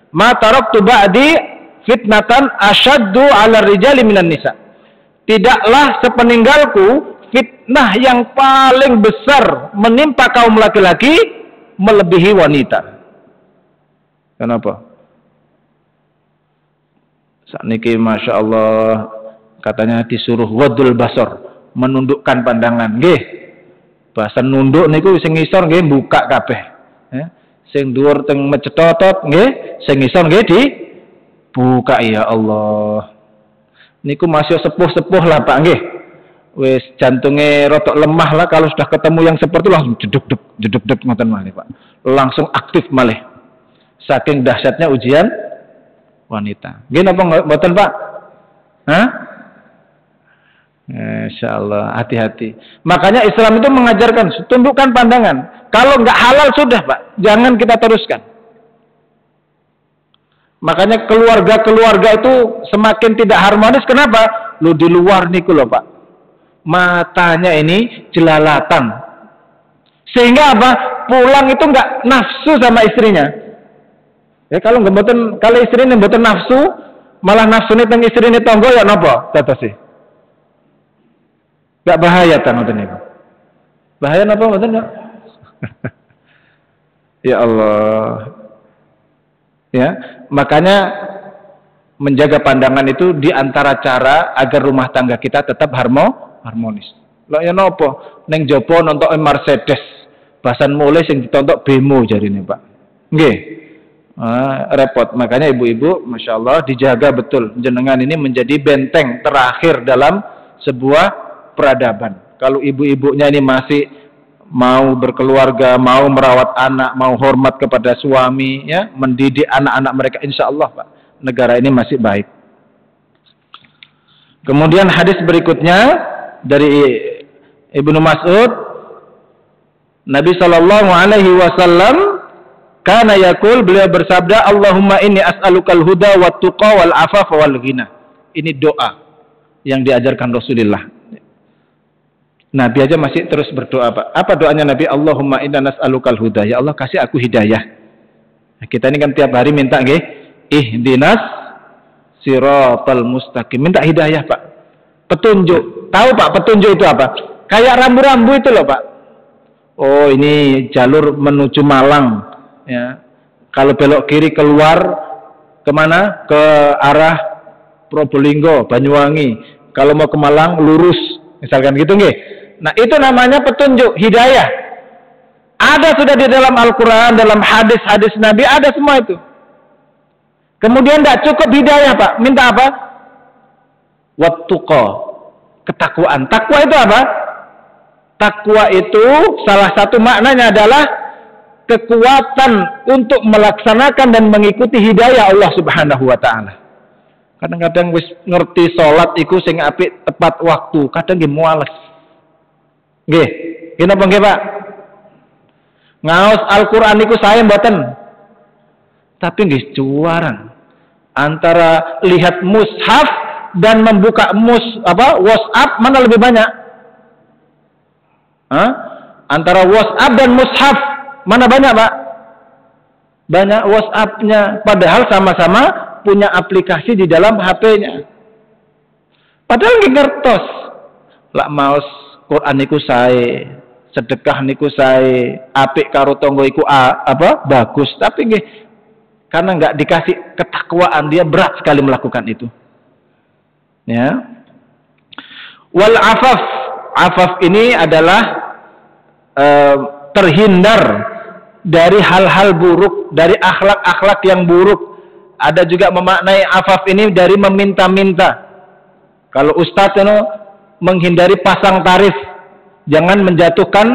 Ma taraktu ba'di fitnatan asyaddu 'ala rijali minan nisa. Tidaklah sepeninggalku fitnah yang paling besar menimpa kaum laki-laki melebihi wanita. Kenapa? Sakniki Masya Allah katanya disuruh wadul basor, menundukkan pandangan. Nggih. Bahasa nunduk niku sing ngisor nggih buka kabeh. Sing dhuwur teng mecetotot nggih, sing ngisor nggih dibuka ya Allah. Niku masih sepuh-sepuh lah Pak nggih. Wis jantungnya rotok lemah lah kalau sudah ketemu yang seperti langsung jeduk-jeduk ngoten malih Pak. Langsung aktif malih. Saking dahsyatnya ujian wanita. Nggih napa mboten Pak? Hah? Insyaallah hati-hati. Makanya Islam itu mengajarkan tundukkan pandangan. Kalau nggak halal sudah Pak, jangan kita teruskan. Makanya keluarga-keluarga itu semakin tidak harmonis. Kenapa? Lu di luar niku loh Pak. Matanya ini jelalatan. Sehingga apa? Pulang itu nggak nafsu sama istrinya. Ya kalau istrinya mboten nafsu, malah nafsu nih teng istrinya tonggo ya napa? Kata sih. Gak bahaya ta ngoten niku. Bahaya napa mboten ya? Ya Allah. Ya, makanya menjaga pandangan itu di antara cara agar rumah tangga kita tetap harmonis. Lah ya napa? Ning jopo nonton Mercedes, bahasan mulai sing ditontok bemo jarine, Pak. Nggih. Repot. Makanya ibu-ibu, Masya Allah, dijaga betul. Jenengan ini menjadi benteng terakhir dalam sebuah peradaban. Kalau ibu-ibunya ini masih mau berkeluarga, mau merawat anak, mau hormat kepada suami, ya, mendidik anak-anak mereka, insya Allah Pak, negara ini masih baik. Kemudian hadis berikutnya dari Ibnu Mas'ud, Nabi Shallallahu Alaihi Wasallam kana yaqul, beliau bersabda, Allahumma inni as'alukal huda wat tuqa wal afaf wal ghina. Ini doa yang diajarkan Rasulullah. Nabi aja masih terus berdoa Pak. Apa doanya Nabi? Allahumma inna nas'alukal huda. Ya Allah kasih aku hidayah. Nah, kita ini kan tiap hari minta nggih, ihdinas siratal mustaqim. Minta hidayah Pak. Petunjuk. Tahu Pak petunjuk itu apa? Kayak rambu-rambu itu loh Pak. Oh ini jalur menuju Malang. Ya. Kalau belok kiri keluar kemana? Ke arah Probolinggo, Banyuwangi. Kalau mau ke Malang lurus. Misalkan gitu nggih. Nah itu namanya petunjuk, hidayah. Ada sudah di dalam Al-Quran, dalam hadis-hadis Nabi, ada semua itu. Kemudian tidak cukup hidayah Pak, minta apa? Wattuqa, ketakwaan. Takwa itu apa? Takwa itu salah satu maknanya adalah kekuatan untuk melaksanakan dan mengikuti hidayah Allah Subhanahu wa Ta'ala. Kadang-kadang wis ngerti sholat iku sing apik tepat waktu, kadang nggih muales. Nggih, napa nggih Pak? Ngaos Al-Qur'an iku sae mboten. Tapi nggih juaran. Antara lihat mushaf dan membuka WhatsApp mana lebih banyak? Antara WhatsApp dan mushaf mana banyak Pak? Banyak WhatsApp-nya, padahal sama-sama punya aplikasi di dalam HP-nya. Padahal nggih ngertos. Lak maos Quran niku sae, sedekah niku sae, apik karo tangga iku bagus, tapi nggih karena nggak dikasih ketakwaan dia berat sekali melakukan itu. Ya. Wal afaf ini adalah terhindar dari hal-hal buruk, dari akhlak-akhlak yang buruk. Ada juga memaknai afaf ini dari meminta-minta. Kalau ustadz menghindari pasang tarif, jangan menjatuhkan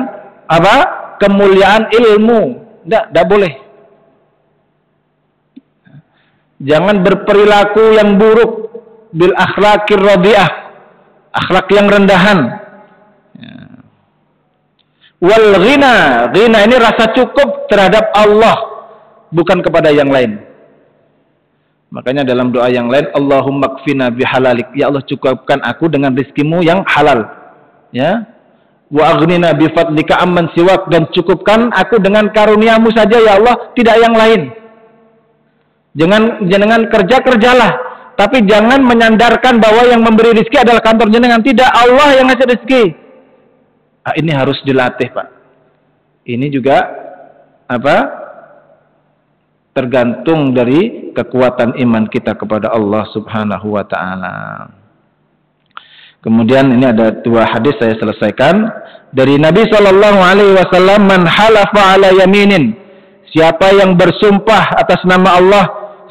kemuliaan ilmu, tidak boleh. Jangan berperilaku yang buruk, bil akhlakir radiyah, akhlak yang rendahan. Wal ghina ini rasa cukup terhadap Allah, bukan kepada yang lain. Makanya dalam doa yang lain, Allahumma kfina bihalalik, ya Allah cukupkan aku dengan rizkimu yang halal, ya. Wa aghnina bifadlika amman siwak, dan cukupkan aku dengan karuniamu saja ya Allah, tidak yang lain. Jangan kerjalah, tapi jangan menyandarkan bahwa yang memberi rizki adalah kantor jenengan. Tidak, Allah yang ngasih rizki. Ini harus dilatih Pak. Ini juga tergantung dari kekuatan iman kita kepada Allah Subhanahu wa Ta'ala. Kemudian ini ada dua hadis saya selesaikan dari Nabi Shallallahu Alaihi Wasallam, man halafa ala yaminin, siapa yang bersumpah atas nama Allah,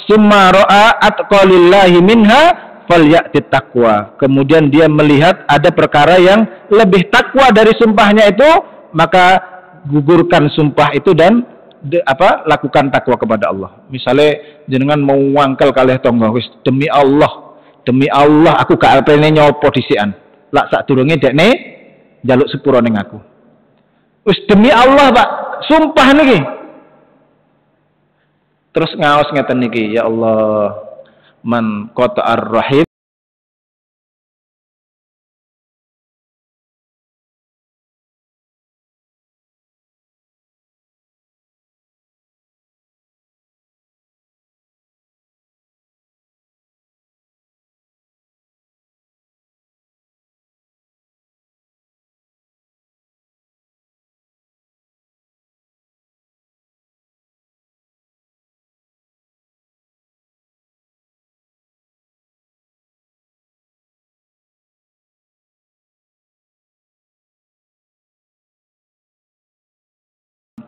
summa ra'a atqalillahi minha falyati taqwa, kemudian dia melihat ada perkara yang lebih takwa dari sumpahnya itu, maka gugurkan sumpah itu dan lakukan takwa kepada Allah. Misalnya jenengan mau wangkel kalih tangga, wis demi Allah aku gak arepene nyopo dhisikan, lak sadurunge dekne njaluk sepuro ning aku, wis demi Allah Pak, sumpah niki. Terus ngaos ngeten niki, ya Allah, man qata'ar rahim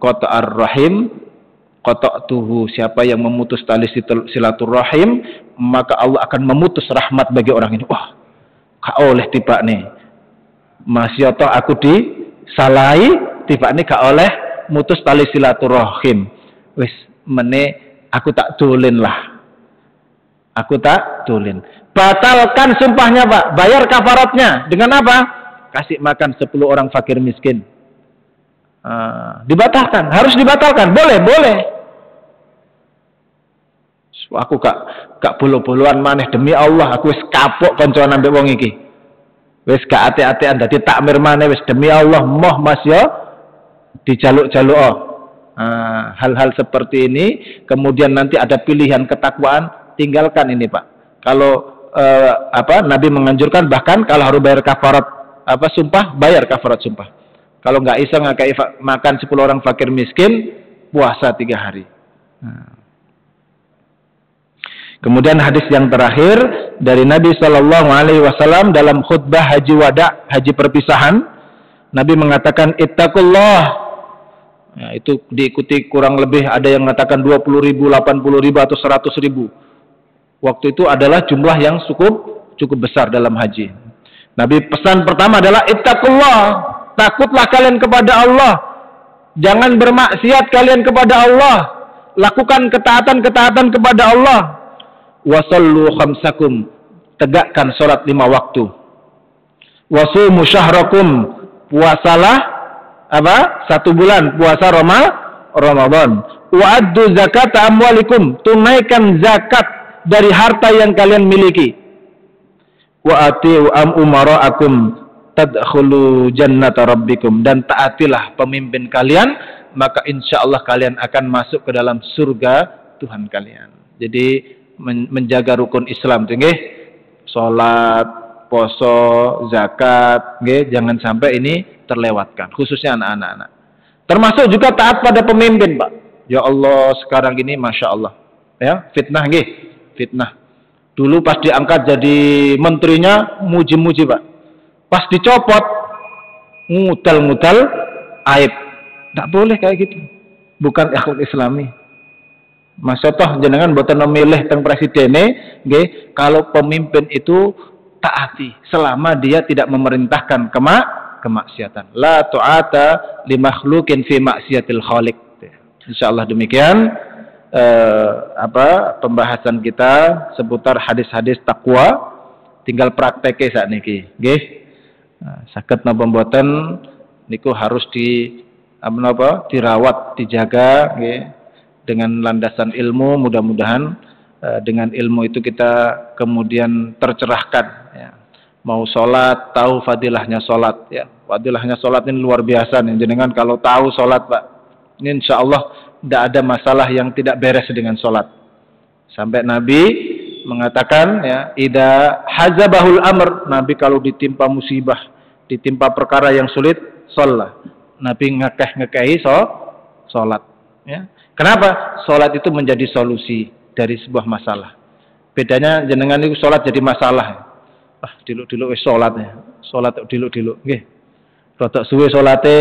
qata'ar rahim qata'tuhu, siapa yang memutus tali silaturahim, maka Allah akan memutus rahmat bagi orang ini. Wah, gak oleh tiba nih masih toh aku disalahi, tiba nih gak oleh mutus tali silaturahim, wis mene aku tak dolin lah, aku tak dolin. Batalkan sumpahnya Pak, bayar kafaratnya dengan apa? Kasih makan 10 orang fakir miskin. Dibatalkan, harus dibatalkan, boleh. Aku gak bolo-boloan maneh, demi Allah aku wis kapok koncoan ambek wong iki, wis gak ate-atean dadi takmir maneh, wis demi Allah moh Mas yo dijaluk-jaluk. Hal-hal seperti ini kemudian nanti ada pilihan ketakwaan, tinggalkan ini Pak. Kalau Nabi menganjurkan bahkan kalau harus bayar kafarat sumpah, bayar kafarat sumpah. Kalau nggak bisa ngakai makan 10 orang fakir miskin, puasa 3 hari. Kemudian hadis yang terakhir dari Nabi Shallallahu Alaihi Wasallam dalam khutbah haji wada, haji perpisahan, Nabi mengatakan ittaqullah. Ya, itu diikuti kurang lebih ada yang mengatakan 20.000, 80.000 atau 100.000. Waktu itu adalah jumlah yang cukup besar dalam haji. Nabi pesan pertama adalah ittaqullah. Takutlah kalian kepada Allah, jangan bermaksiat kalian kepada Allah, lakukan ketaatan kepada Allah. Wasallu khamsakum, tegakkan sholat 5 waktu. Wasumu syahrakum, puasalah 1 bulan puasa Ramadan. Wa'addu zakat amwalikum, tunaikan zakat dari harta yang kalian miliki. Wa'atiu umara'akum tadkhulu jannata rabbikum, dan taatilah pemimpin kalian, maka insya Allah kalian akan masuk ke dalam surga Tuhan kalian. Jadi menjaga rukun Islam itu nggih, salat, poso, zakat nggih, jangan sampai ini terlewatkan, khususnya anak-anak. Termasuk juga taat pada pemimpin Pak. Ya Allah, sekarang ini Masya Allah ya, fitnah nggih, fitnah. Dulu pas diangkat jadi menterinya muji-muji Pak, pas dicopot ngudal-ngudal aib. Tak boleh kayak gitu, bukan akhlak Islami. Masa toh jenengan boten memilih teng presidene nggih, kalau pemimpin itu taati selama dia tidak memerintahkan kemaksiatan. La ta'ata li makhluqin fi maksiatil khaliq. Insyaallah demikian pembahasan kita seputar hadis-hadis takwa. Tinggal prakteknya saat niki nggih. Saged napa mboten niku harus dirawat, dijaga nggih, dengan landasan ilmu. Mudah-mudahan dengan ilmu itu kita kemudian tercerahkan ya. Mau sholat, tahu fadilahnya sholat ya. Fadilahnya sholat ini luar biasa nih jenengan kalau tahu sholat Pak. Ini insya Allah tidak ada masalah yang tidak beres dengan sholat. Sampai Nabi mengatakan ya, idza hazabahul amr, Nabi kalau ditimpa musibah, ditimpa perkara yang sulit, sholat. Nabi ngekeh-ngekehi sholat ya. Kenapa? Sholat itu menjadi solusi dari sebuah masalah. Bedanya jenengan itu sholat jadi masalah. ah diluk-diluk wis salat ya. Salat kok diluk-diluk nggih. Rodok suwe salate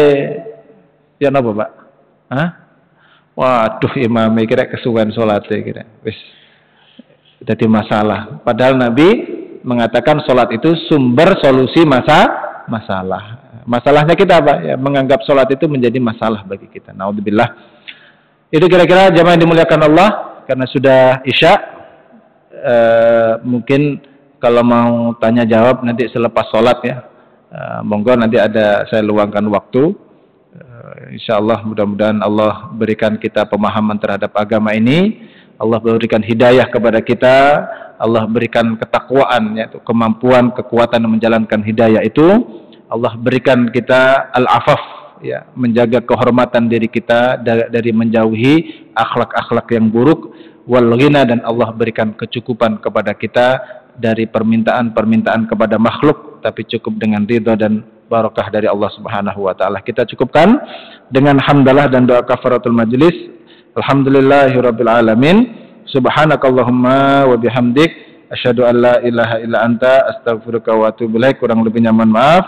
ya napa, Pak? Hah? Waduh imame kira kesuwen salate kira. Wis jadi masalah. Padahal Nabi mengatakan salat itu sumber solusi masalah. Masalahnya kita apa? Ya, menganggap salat itu menjadi masalah bagi kita. Naudzubillah. Itu kira-kira jamaah yang dimuliakan Allah, karena sudah Isya. Mungkin kalau mau tanya jawab nanti selepas sholat ya, monggo nanti saya luangkan waktu. Insyaallah mudah-mudahan Allah berikan kita pemahaman terhadap agama ini, Allah berikan hidayah kepada kita, Allah berikan ketakwaan, yaitu kemampuan, kekuatan menjalankan hidayah itu, Allah berikan kita al-afaf, ya, menjaga kehormatan diri kita dari menjauhi akhlak-akhlak yang buruk, wal ghina, dan Allah berikan kecukupan kepada kita dari permintaan-permintaan kepada makhluk, tapi cukup dengan ridha dan barakah dari Allah Subhanahu wa taala. Kita cukupkan dengan hamdalah dan doa kafaratul majlis. Alhamdulillahirabbil alamin. Subhanakallahumma wa bihamdik asyhadu an la ilaha illa anta astaghfiruka wa atubu ilaik. Kurang lebihnya mohon maaf.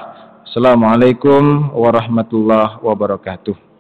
Assalamualaikum warahmatullahi wabarakatuh.